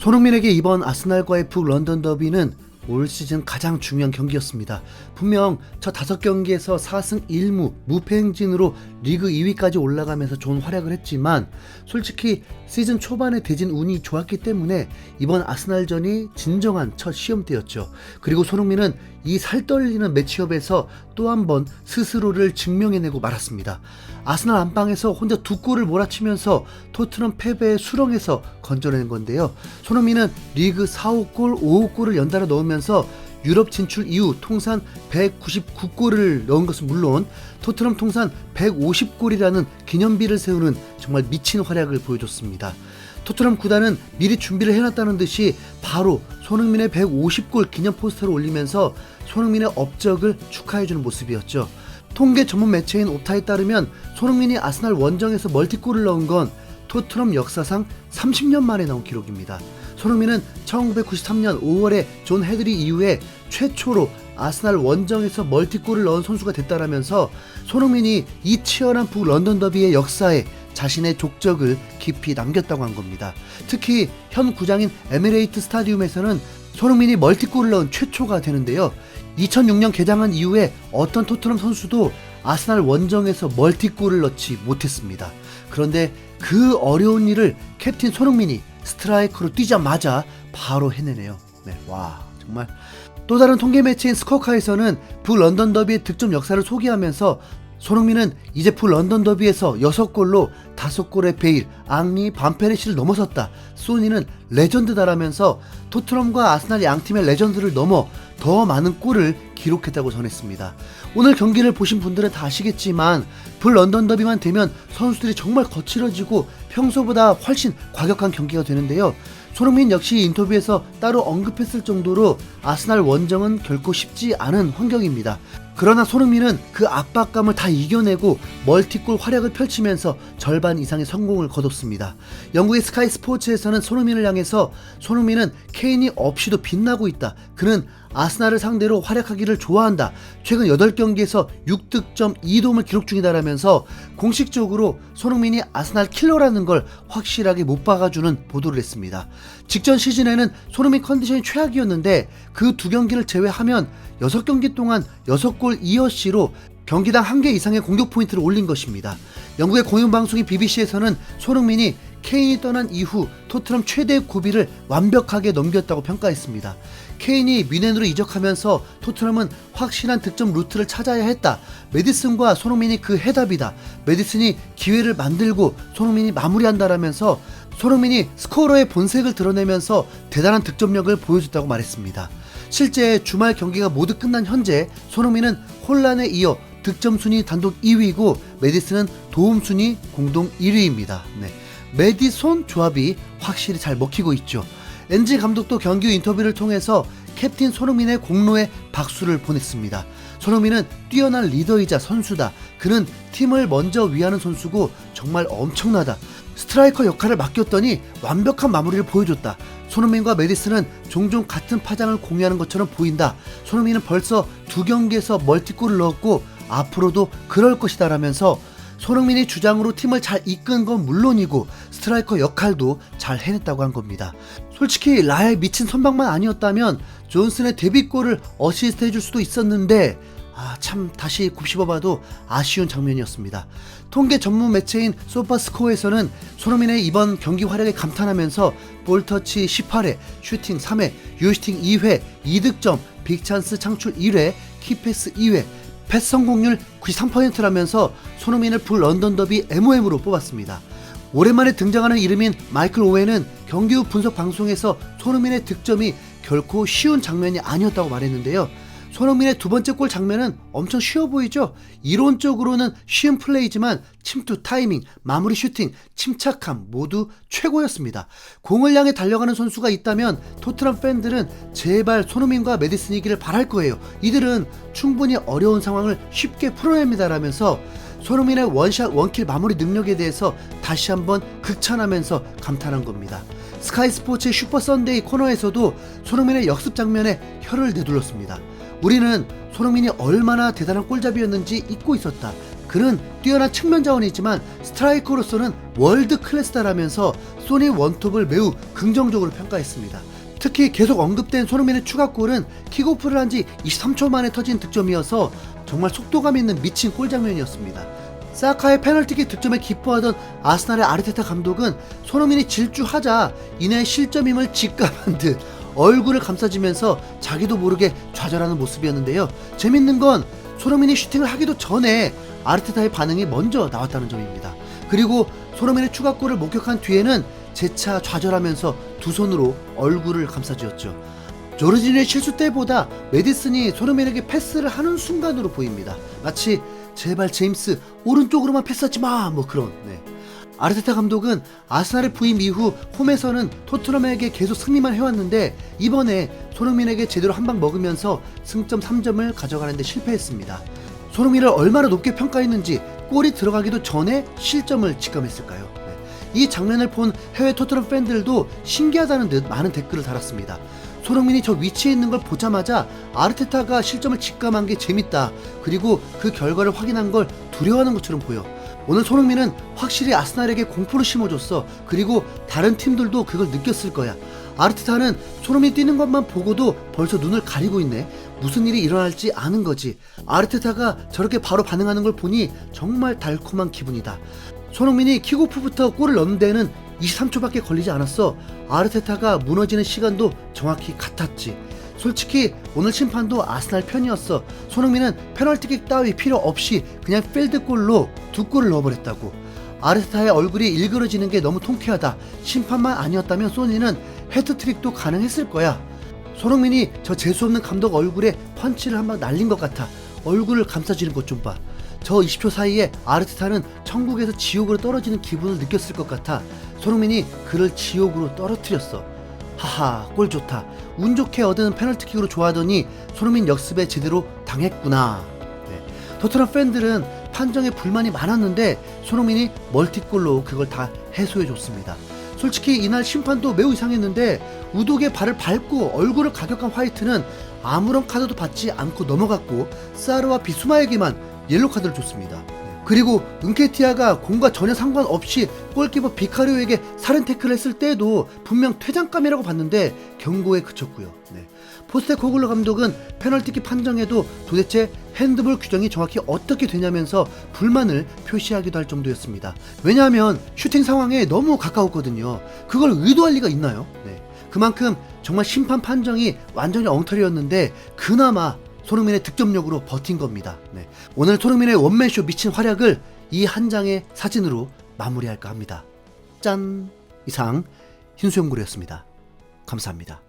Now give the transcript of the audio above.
손흥민에게 이번 아스날과의 북런던 더비는 올 시즌 가장 중요한 경기였습니다. 분명 저 5경기에서 4승 1무 무패 행진으로 리그 2위까지 올라가면서 좋은 활약을 했지만 솔직히 시즌 초반에 대진 운이 좋았기 때문에 이번 아스날전이 진정한 첫 시험대였죠. 그리고 손흥민은 이 살떨리는 매치업에서 또 한 번 스스로를 증명해내고 말았습니다. 아스날 안방에서 혼자 2골을 몰아치면서 토트넘 패배의 수렁에서 건져낸 건데요. 손흥민은 리그 4, 5골, 5골을 연달아 넣으면서 유럽 진출 이후 통산 199골을 넣은 것은 물론 토트넘 통산 150골이라는 기념비를 세우는 정말 미친 활약을 보여줬습니다. 토트넘 구단은 미리 준비를 해놨다는 듯이 바로 손흥민의 150골 기념 포스터를 올리면서 손흥민의 업적을 축하해주는 모습이었죠. 통계 전문 매체인 옵타에 따르면 손흥민이 아스날 원정에서 멀티골을 넣은 건 토트넘 역사상 30년 만에 나온 기록입니다. 손흥민은 1993년 5월에 존 헤드리 이후에 최초로 아스날 원정에서 멀티골을 넣은 선수가 됐다라면서 손흥민이 이 치열한 북런던 더비의 역사에 자신의 족적을 깊이 남겼다고 한 겁니다. 특히 현 구장인 에미레이트 스타디움에서는 손흥민이 멀티골을 넣은 최초가 되는데요. 2006년 개장한 이후에 어떤 토트넘 선수도 아스날 원정에서 멀티골을 넣지 못했습니다. 그런데 그 어려운 일을 캡틴 손흥민이 스트라이커로 뛰자마자 바로 해내네요. 네, 와 정말. 또 다른 통계 매체인 스코어카에서는 북런던 더비의 득점 역사를 소개하면서 손흥민은 이제 북런던 더비에서 6골로 5골의 베일, 앙리, 반페르시를 넘어섰다. 소니는 레전드다라면서 토트넘과 아스날 양팀의 레전드를 넘어 더 많은 골을 기록했다고 전했습니다. 오늘 경기를 보신 분들은 다 아시겠지만 북런던 더비만 되면 선수들이 정말 거칠어지고 평소보다 훨씬 과격한 경기가 되는데요. 손흥민 역시 인터뷰에서 따로 언급했을 정도로 아스날 원정은 결코 쉽지 않은 환경입니다. 그러나 손흥민은 그 압박감을 다 이겨내고 멀티골 활약을 펼치면서 절반 이상의 성공을 거뒀습니다. 영국의 스카이 스포츠에서는 손흥민을 향해서 손흥민은 케인이 없이도 빛나고 있다. 그는 아스날을 상대로 활약하기를 좋아한다. 최근 8경기에서 6득점 2도움을 기록 중이다라면서 공식적으로 손흥민이 아스날 킬러라는 걸 확실하게 못 박아주는 보도를 했습니다. 직전 시즌에는 손흥민 컨디션이 최악이었는데 그 2경기를 제외하면 6경기 동안 6골 2어시로 경기당 1개 이상의 공격 포인트를 올린 것입니다. 영국의 공영방송인 BBC에서는 손흥민이 케인이 떠난 이후 토트넘 최대의 고비를 완벽하게 넘겼다고 평가했습니다. 케인이 뮌헨으로 이적하면서 토트넘은 확실한 득점 루트를 찾아야 했다. 메디슨과 손흥민이 그 해답이다. 메디슨이 기회를 만들고 손흥민이 마무리한다라면서 손흥민이 스코어러의 본색을 드러내면서 대단한 득점력을 보여줬다고 말했습니다. 실제 주말 경기가 모두 끝난 현재 손흥민은 홀란에 이어 득점 순위 단독 2위이고 메디슨은 도움 순위 공동 1위입니다. 네. 메디손 조합이 확실히 잘 먹히고 있죠. 엔지 감독도 경기 후 인터뷰를 통해서 캡틴 손흥민의 공로에 박수를 보냈습니다. 손흥민은 뛰어난 리더이자 선수다. 그는 팀을 먼저 위하는 선수고 정말 엄청나다. 스트라이커 역할을 맡겼더니 완벽한 마무리를 보여줬다. 손흥민과 메디슨은 종종 같은 파장을 공유하는 것처럼 보인다. 손흥민은 벌써 2경기에서 멀티골을 넣었고 앞으로도 그럴 것이다 라면서 손흥민이 주장으로 팀을 잘 이끈 건 물론이고 스트라이커 역할도 잘 해냈다고 한 겁니다. 솔직히 라의 미친 선방만 아니었다면 존슨의 데뷔골을 어시스트 해줄 수도 있었는데 참 다시 곱씹어봐도 아쉬운 장면이었습니다. 통계 전문 매체인 소파스코어에서는 손흥민의 이번 경기 활약에 감탄하면서 볼터치 18회, 슈팅 3회, 유슈팅 2회, 2득점, 빅찬스 창출 1회, 키패스 2회, 패스 성공률 93%라면서 손흥민을 북런던 더비 MOM으로 뽑았습니다. 오랜만에 등장하는 이름인 마이클 오웬은 경기 후 분석 방송에서 손흥민의 득점이 결코 쉬운 장면이 아니었다고 말했는데요. 손흥민의 2번째 골 장면은 엄청 쉬워 보이죠? 이론적으로는 쉬운 플레이지만 침투 타이밍, 마무리 슈팅, 침착함 모두 최고였습니다. 공을 향해 달려가는 선수가 있다면 토트넘 팬들은 제발 손흥민과 메디슨이기를 바랄 거예요. 이들은 충분히 어려운 상황을 쉽게 풀어냅니다라면서 손흥민의 원샷 원킬 마무리 능력에 대해서 다시 한번 극찬하면서 감탄한 겁니다. 스카이 스포츠의 슈퍼 선데이 코너에서도 손흥민의 역습 장면에 혀를 내둘렀습니다. 우리는 손흥민이 얼마나 대단한 골잡이였는지 잊고 있었다. 그는 뛰어난 측면 자원이지만 스트라이커로서는 월드 클래스다라면서 소니 원톱을 매우 긍정적으로 평가했습니다. 특히 계속 언급된 손흥민의 추가골은 킥오프를 한 지 23초 만에 터진 득점이어서 정말 속도감 있는 미친 골 장면이었습니다. 사카의 페널티킥 득점에 기뻐하던 아스날의 아르테타 감독은 손흥민이 질주하자 이내 실점임을 직감한 듯 얼굴을 감싸지면서 자기도 모르게 좌절하는 모습이었는데요. 재밌는 건 손흥민이 슈팅을 하기도 전에 아르테타의 반응이 먼저 나왔다는 점입니다. 그리고 손흥민의 추가골을 목격한 뒤에는 재차 좌절하면서 두 손으로 얼굴을 감싸주었죠. 조르지니의 실수 때보다 메디슨이 손흥민에게 패스를 하는 순간으로 보입니다. 마치 제발 제임스 오른쪽으로만 패스하지 마 그런. 아르테타 감독은 아스날의 부임 이후 홈에서는 토트넘에게 계속 승리만 해왔는데 이번에 손흥민에게 제대로 한 방 먹으면서 승점 3점을 가져가는데 실패했습니다. 손흥민을 얼마나 높게 평가했는지 골이 들어가기도 전에 실점을 직감했을까요? 이 장면을 본 해외 토트넘 팬들도 신기하다는 듯 많은 댓글을 달았습니다. 손흥민이 저 위치에 있는 걸 보자마자 아르테타가 실점을 직감한 게 재밌다. 그리고 그 결과를 확인한 걸 두려워하는 것처럼 보여. 오늘 손흥민은 확실히 아스날에게 공포를 심어줬어. 그리고 다른 팀들도 그걸 느꼈을 거야. 아르테타는 손흥민 뛰는 것만 보고도 벌써 눈을 가리고 있네. 무슨 일이 일어날지 아는 거지. 아르테타가 저렇게 바로 반응하는 걸 보니 정말 달콤한 기분이다. 손흥민이 킥오프부터 골을 넣는 데에는 23초밖에 걸리지 않았어. 아르테타가 무너지는 시간도 정확히 같았지. 솔직히 오늘 심판도 아스날 편이었어. 손흥민은 페널티킥 따위 필요 없이 그냥 필드골로 두 골을 넣어버렸다고. 아르테타의 얼굴이 일그러지는 게 너무 통쾌하다. 심판만 아니었다면 소니는 헤트트릭도 가능했을 거야. 손흥민이 저 재수없는 감독 얼굴에 펀치를 한 방 날린 것 같아. 얼굴을 감싸주는 것 좀 봐. 저 20초 사이에 아르테타는 천국에서 지옥으로 떨어지는 기분을 느꼈을 것 같아. 손흥민이 그를 지옥으로 떨어뜨렸어. 하하, 골 좋다. 운 좋게 얻은 페널티킥으로 좋아하더니 손흥민 역습에 제대로 당했구나. 토트넘 팬들은 판정에 불만이 많았는데 손흥민이 멀티골로 그걸 다 해소해줬습니다. 솔직히 이날 심판도 매우 이상했는데 우독의 발을 밟고 얼굴을 가격한 화이트는 아무런 카드도 받지 않고 넘어갔고 사르와 비수마에게만 옐로 카드를 줬습니다. 그리고 은케티아가 공과 전혀 상관없이 골키퍼 비카리오에게 살인 태클을 했을 때에도 분명 퇴장감이라고 봤는데 경고에 그쳤고요. 포스테코글루 감독은 페널티킥 판정에도 도대체 핸드볼 규정이 정확히 어떻게 되냐면서 불만을 표시하기도 할 정도였습니다. 왜냐하면 슈팅 상황에 너무 가까웠거든요. 그걸 의도할 리가 있나요? 그만큼 정말 심판 판정이 완전히 엉터리였는데 그나마 손흥민의 득점력으로 버틴 겁니다. 오늘 손흥민의 원맨쇼 미친 활약을 이 한 장의 사진으로 마무리할까 합니다. 짠! 이상 흰수염고래였습니다. 감사합니다.